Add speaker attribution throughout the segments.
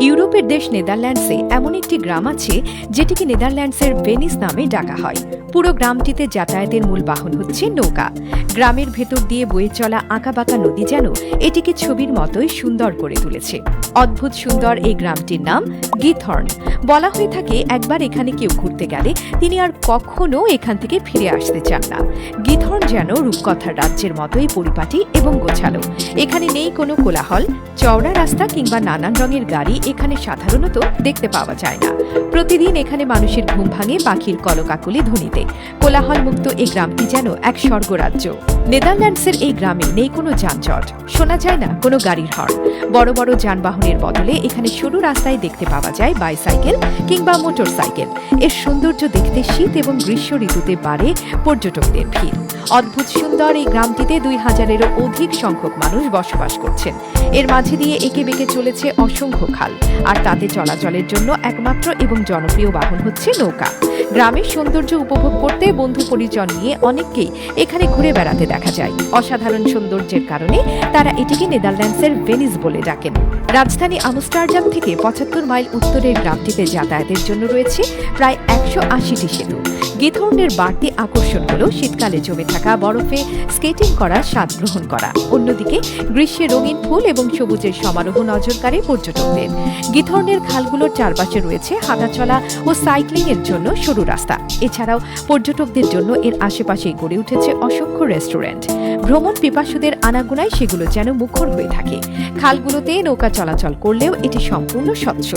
Speaker 1: ইউরোপের দেশ নেদারল্যান্ডসে এমন একটি গ্রাম আছে যেটিকে নেদারল্যান্ডসের ভেনিস নামে ডাকা হয়। পুরো গ্রামটিতে যাতায়াতের মূল বাহন হচ্ছে নৌকা। গ্রামের ভেতর দিয়ে বয়ে চলা আঁকাবাঁকা নদী যেন এটিকে ছবির মতোই সুন্দর করে তুলেছে। অদ্ভুত সুন্দর এই গ্রামটির নাম গিথর্ন। বলা হয়ে থাকে একবার এখানে কেউ ঘুরতে গেলে তিনি আর কখনো এখান থেকে ফিরে আসতে চান না। গিথর্ন যেন রূপকথার রাজ্যের মতোই পরিপাটি এবং গোছালো। এখানে নেই কোনো কোলাহল, চওড়া রাস্তা কিংবা নানান রঙের গাড়ি এখানে সাধারণত দেখতে পাওয়া যায় না। প্রতিদিন এখানে মানুষের ঘুম ভাঙে পাখির কলকাকলি ধ্বনিতে। কোলাহল মুক্ত এই গ্রামটি যেন এক স্বর্গরাজ্য। নেদারল্যান্ডসের এই গ্রামে নেই কোনো যানজট, শোনা যায় না কোনো গাড়ির হর্ন। বড় বড় যানবাহনের বদলে এখানে সরু রাস্তায় দেখতে পাওয়া যায় বাইসাইকেল কিংবা মোটর সাইকেল। এর সৌন্দর্য দেখতে শীত এবং গ্রীষ্ম ঋতুতে বাড়ে পর্যটকদের ভিড়। অদ্ভুত সুন্দর এই গ্রামটিতে 2000-এরও অধিক সংখ্যক মানুষ বসবাস করছেন। এর মাঝে দিয়ে এঁকে বেঁকে চলেছে অসংখ্য খাল, আর তাতে চলাচলের জন্য একমাত্র এবং জনপ্রিয় বাহন হচ্ছে নৌকা। গ্রামের সৌন্দর্য উপভোগ করতে বন্ধু পরিজন নিয়ে অনেককেই এখানে ঘুরে বেড়াতে দেখা যায়। অসাধারণ সৌন্দর্যের কারণে তারা এটিকে নেদারল্যান্ডসের ভেনিস বলে ডাকেন। রাজধানী আমস্টারডাম থেকে 75 মাইল উত্তরের গ্রামটিতে যাতায়াতের জন্য রয়েছে প্রায় 180টি সেতু। গিথর্নের বাড়তি আকর্ষণ হল শীতকালে জমে থাকা বরফে স্কেটিং করা, স্বাদ গ্রহণ করা। অন্যদিকে গ্রীষ্মে রঙিন ফুল এবং সবুজের সমারোহ নজর কাড়ে পর্যটকদের। গিথর্নের খালগুলোর চারপাশে রয়েছে হাঁটাচলা ও সাইক্লিং এর জন্য সরু রাস্তা। এছাড়াও পর্যটকদের জন্য এর আশেপাশেই গড়ে উঠেছে অসংখ্য রেস্টুরেন্ট। ভ্রমণ পিপাসুদের আনাগোনায় সেগুলো যেন মুখর হয়ে থাকে। খালগুলোতে নৌকা চলাচল করলেও এটি সম্পূর্ণ স্বচ্ছ,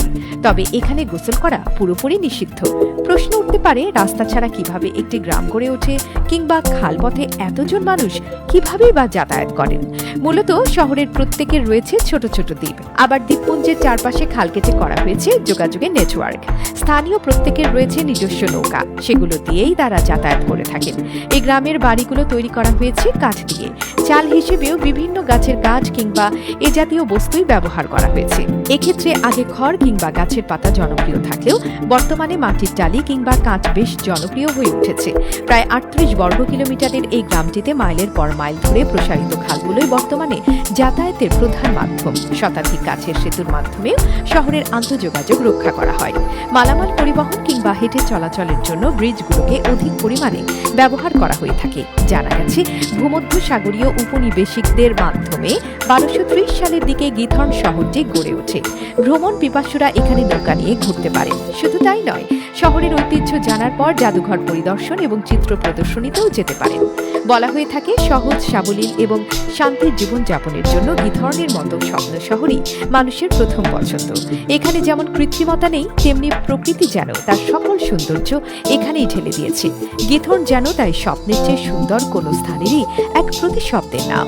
Speaker 1: তবে এখানে গোসল করা পুরোপুরি নিষিদ্ধ। প্রশ্ন উঠতে পারে, রাস্তা ছাড়া কিভাবে একটি গ্রাম গড়ে ওঠে, কিংবা খালপথে এতজন মানুষ কিভাবেই বা যাতায়াত করেন? মূলত শহরের প্রত্যেকের রয়েছে ছোট ছোট দ্বীপ, আবার দ্বীপপুঞ্জের চারপাশে খাল কেটে করা হয়েছে যোগাযোগের নেটওয়ার্ক। স্থানীয় প্রত্যেকের রয়েছে নিজস্ব নৌকা, সেগুলো দিয়েই তারা যাতায়াত করে থাকেন। এই গ্রামের বাড়িগুলো তৈরি করা হয়েছে কাঠ দিয়ে। চাল হিসেবেও বিভিন্ন গাছের কাঠ কিংবা এ জাতীয় বস্তুই ব্যবহার করা হয়েছে। এক্ষেত্রে আগে খড় কিংবা গাছের পাতা জনপ্রিয় থাকলেও বর্তমানে মাটির টালি কিংবা কাঠ বেশ জনপ্রিয় হয়ে উঠেছে। প্রায় 38 বর্গ কিলোমিটারের এই গ্রামটিতে মাইলের পর মাইল ধরে প্রসারিত খালগুলোই বর্তমানে যাতায়াতের প্রধান মাধ্যম। শতাধিক কাছের সেতুর মাধ্যমেও শহরের আন্তঃযোগাযোগ রক্ষা করা হয়। মালামাল পরিবহন কিংবা হেঁটে চলাচলের জন্য ব্রিজগুলোকে অধিক পরিমাণে ব্যবহার করা হয়ে থাকে। জানা গেছে ভূমধ্য সাগরীয় উপনিবেশিকদের মাধ্যমে 1230 সালের দিকে গিথর্ন শহরটি গড়ে ওঠে। ভ্রমণ পিপাসুরা এখানে নৌকা নিয়ে ঘুরতে পারেন। শুধু তাই নয়, শহরের ঐতিহ্য জানার পর জাদুঘর পরিদর্শন এবং চিত্র প্রদর্শনীতেও যেতে পারেন। বলা হয়ে থাকে সহজ, সাবলীল এবং শান্তির জীবনযাপনের জন্য গিথর্নের মতো স্বপ্ন শহরই মানুষের প্রথম পছন্দ। এখানে যেমন কৃত্রিমতা নেই, তেমনি প্রকৃতি যেন তার সকল সৌন্দর্য এখানেই ঢেলে দিয়েছে। গিথর্ন যেন তাই স্বপ্নের চেয়ে সুন্দর কোনো স্থানেরই এক প্রতিশব্দের নাম।